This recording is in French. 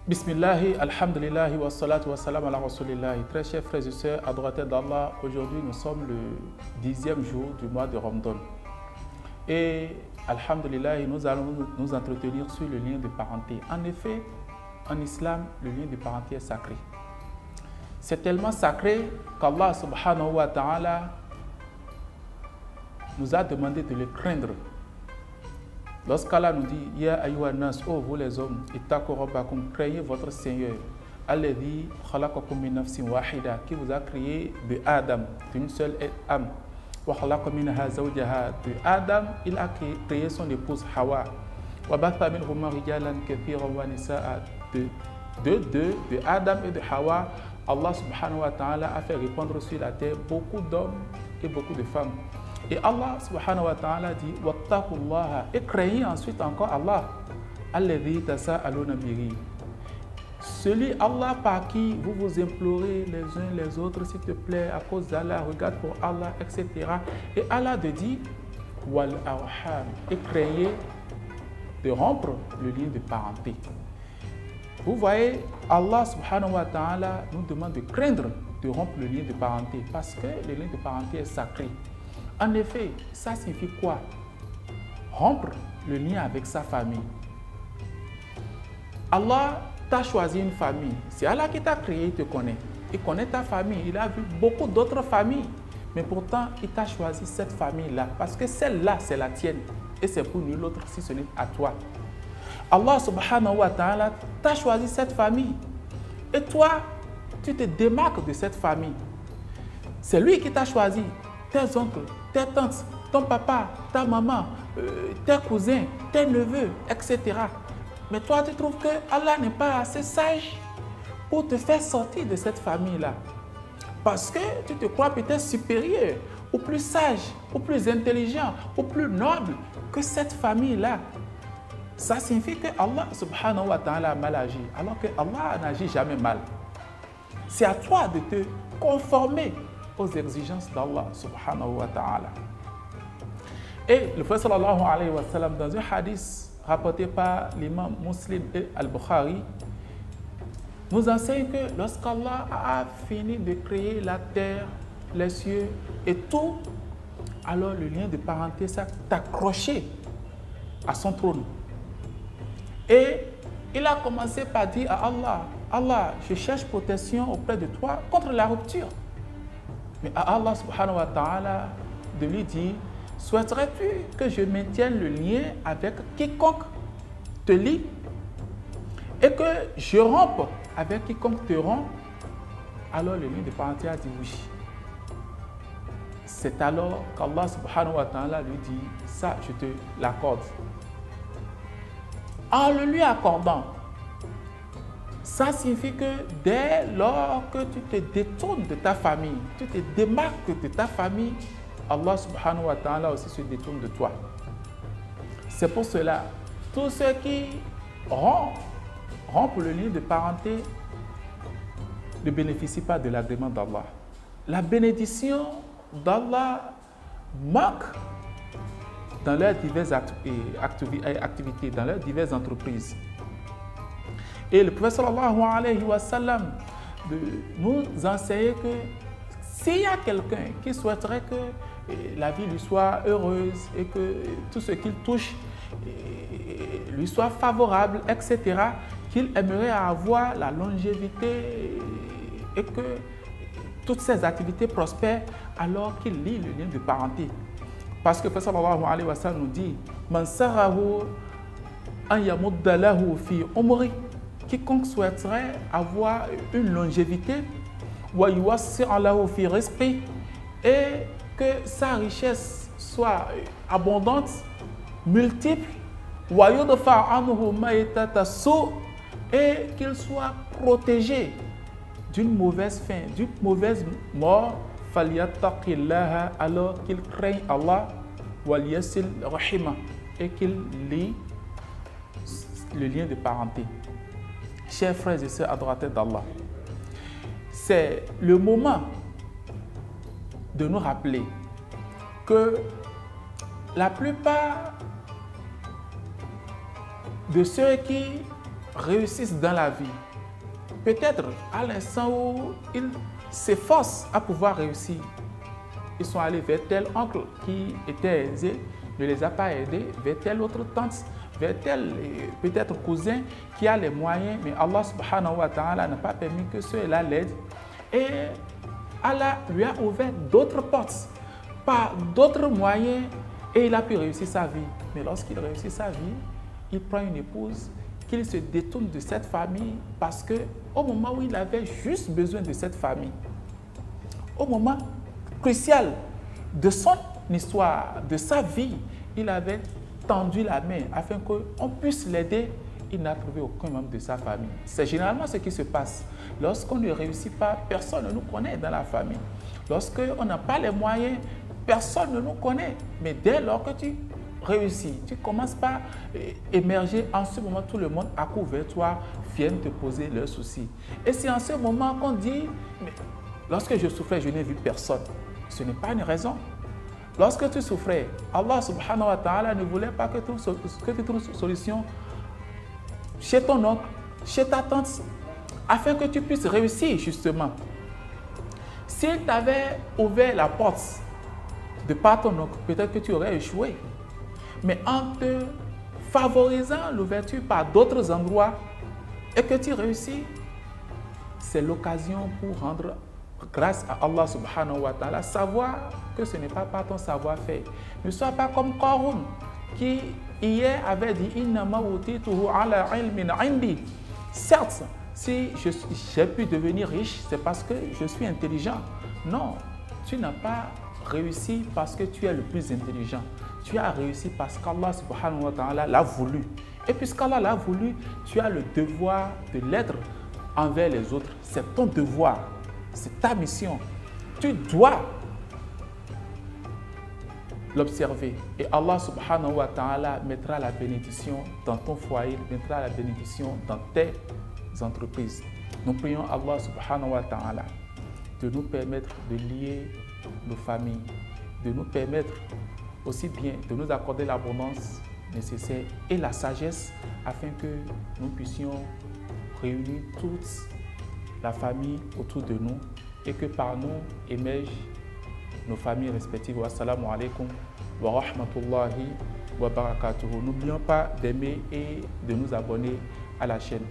Bismillahi, alhamdulillahi, wa salatu wa salam ala rasulillahi. Très chers frères et sœurs, adorateurs d'Allah, aujourd'hui nous sommes le 10e jour du mois de Ramadan. Et alhamdulillahi, nous allons nous entretenir sur le lien de parenté. En effet, en islam, le lien de parenté est sacré. C'est tellement sacré qu'Allah subhanahu wa ta'ala nous a demandé de le craindre. Lorsqu'Allah nous dit « Ya ayyuhan nas, ô vous les hommes, ittaqu rabbakum, craignez votre Seigneur, alladhi khalaqakum min nafsin wahida, qui vous a créé de Adam, d'une seule âme, wa khalaqa minha zawjaha, de Adam, il a créé son épouse Hawa, wa batha minhuma rijalan kathiran wa nisaa, de Adam et de Hawa, Allah subhanahu wa ta'ala a fait répandre sur la terre beaucoup d'hommes et beaucoup de femmes. Et Allah subhanahu wa ta'ala dit « Wattaqullaha » et craignez ensuite encore Allah. Alladhi tasa'aluna bihi. Celui Allah par qui vous vous implorez les uns les autres, s'il te plaît, à cause d'Allah, regarde pour Allah, etc. Et Allah te dit « Wal arham » et craignez de rompre le lien de parenté. Vous voyez, Allah subhanahu wa ta'ala nous demande de craindre de rompre le lien de parenté parce que le lien de parenté est sacré. En effet, ça signifie quoi? Rompre le lien avec sa famille. Allah t'a choisi une famille. C'est Allah qui t'a créé, il te connaît. Il connaît ta famille. Il a vu beaucoup d'autres familles. Mais pourtant, il t'a choisi cette famille-là. Parce que celle-là, c'est la tienne. Et c'est pour nul autre si ce n'est à toi. Allah subhanahu wa ta'ala t'a choisi cette famille. Et toi, tu te démarques de cette famille. C'est lui qui t'a choisi. Tes oncles, tes tantes, ton papa, ta maman, tes cousins, tes neveux, etc. Mais toi, tu trouves que Allah n'est pas assez sage pour te faire sortir de cette famille-là. Parce que tu te crois peut-être supérieur, ou plus sage, ou plus intelligent, ou plus noble que cette famille-là. Ça signifie que Allah subhanahu wa ta'ala a mal agi, alors que Allah n'agit jamais mal. C'est à toi de te conformer aux exigences d'Allah subhanahu wa ta'ala. Et le prophète sallallahu alayhi wa sallam, dans un hadith rapporté par l'imam Muslim et Al-Bukhari, nous enseigne que lorsqu'Allah a fini de créer la terre, les cieux et tout, alors le lien de parenté s'est accroché à son trône. Et il a commencé par dire à Allah, Allah, je cherche protection auprès de toi contre la rupture. Mais à Allah subhanahu wa ta'ala de lui dire, souhaiterais-tu que je maintienne le lien avec quiconque te lie et que je rompe avec quiconque te rompt? Alors le lien de parenté a dit oui. C'est alors qu'Allah subhanahu wa ta'ala lui dit, ça je te l'accorde. En le lui accordant, ça signifie que dès lors que tu te détournes de ta famille, tu te démarques de ta famille, Allah subhanahu wa ta'ala aussi se détourne de toi. C'est pour cela, tous ceux qui rompent le lien de parenté ne bénéficient pas de l'agrément d'Allah. La bénédiction d'Allah manque dans leurs diverses activités, dans leurs diverses entreprises. Et le prophète sallallahu alayhi wa sallam nous enseigne que s'il y a quelqu'un qui souhaiterait que la vie lui soit heureuse et que tout ce qu'il touche lui soit favorable, etc., qu'il aimerait avoir la longévité et que toutes ses activités prospèrent, alors qu'il lie le lien de parenté. Parce que le prophète sallallahu alayhi wa sallam nous dit « Man sarahu an yamudda lahu fi umri » quiconque souhaiterait avoir une longévité, et que sa richesse soit abondante, multiple, et qu'il soit protégé d'une mauvaise fin, d'une mauvaise mort, alors qu'il craigne Allah et qu'il lie le lien de parenté. Chers frères et sœurs adorateurs d'Allah, c'est le moment de nous rappeler que la plupart de ceux qui réussissent dans la vie, peut-être à l'instant où ils s'efforcent à pouvoir réussir, ils sont allés vers tel oncle qui était aisé, ne les a pas aidés, vers telle autre tante, vers tel peut-être cousin qui a les moyens, mais Allah subhanahu wa ta'ala n'a pas permis que ceux-là l'aident. Et Allah lui a ouvert d'autres portes, par d'autres moyens, et il a pu réussir sa vie. Mais lorsqu'il réussit sa vie, il prend une épouse, qu'il se détourne de cette famille parce qu'au moment où il avait juste besoin de cette famille, au moment crucial de son histoire, de sa vie, il avait tendu la main afin qu'on puisse l'aider. Il n'a trouvé aucun membre de sa famille. C'est généralement ce qui se passe. Lorsqu'on ne réussit pas, personne ne nous connaît dans la famille. Lorsqu'on n'a pas les moyens, personne ne nous connaît. Mais dès lors que tu réussis, tu commences par émerger, en ce moment, tout le monde accourt vers toi, viennent te poser leurs soucis. Et c'est en ce moment qu'on dit, mais lorsque je souffrais, je n'ai vu personne. Ce n'est pas une raison. Lorsque tu souffrais, Allah subhanahu wa ta'ala ne voulait pas que tu trouves solution chez ton oncle, chez ta tante, afin que tu puisses réussir justement. S'il t'avait ouvert la porte de par ton oncle, peut-être que tu aurais échoué. Mais en te favorisant l'ouverture par d'autres endroits et que tu réussis, c'est l'occasion pour rendre grâce à Allah subhanahu wa ta'ala, savoir que ce n'est pas par ton savoir-faire. Ne sois pas comme Qarun qui hier avait dit Innama utituhu ala ilmin indi. Certes, si j'ai pu devenir riche, c'est parce que je suis intelligent. Non, tu n'as pas réussi parce que tu es le plus intelligent. Tu as réussi parce qu'Allah subhanahu wa ta'ala l'a voulu. Et puisqu'Allah l'a voulu, tu as le devoir de l'être envers les autres. C'est ton devoir. C'est ta mission. Tu dois l'observer. Et Allah subhanahu wa ta'ala mettra la bénédiction dans ton foyer, mettra la bénédiction dans tes entreprises. Nous prions Allah subhanahu wa ta'ala de nous permettre de lier nos familles, de nous permettre aussi bien de nous accorder l'abondance nécessaire et la sagesse afin que nous puissions réunir toute la famille autour de nous et que par nous émergent nos familles respectives. Wassalamu alaikum wa rahmatullahi wa barakatuhu. N'oublions pas d'aimer et de nous abonner à la chaîne.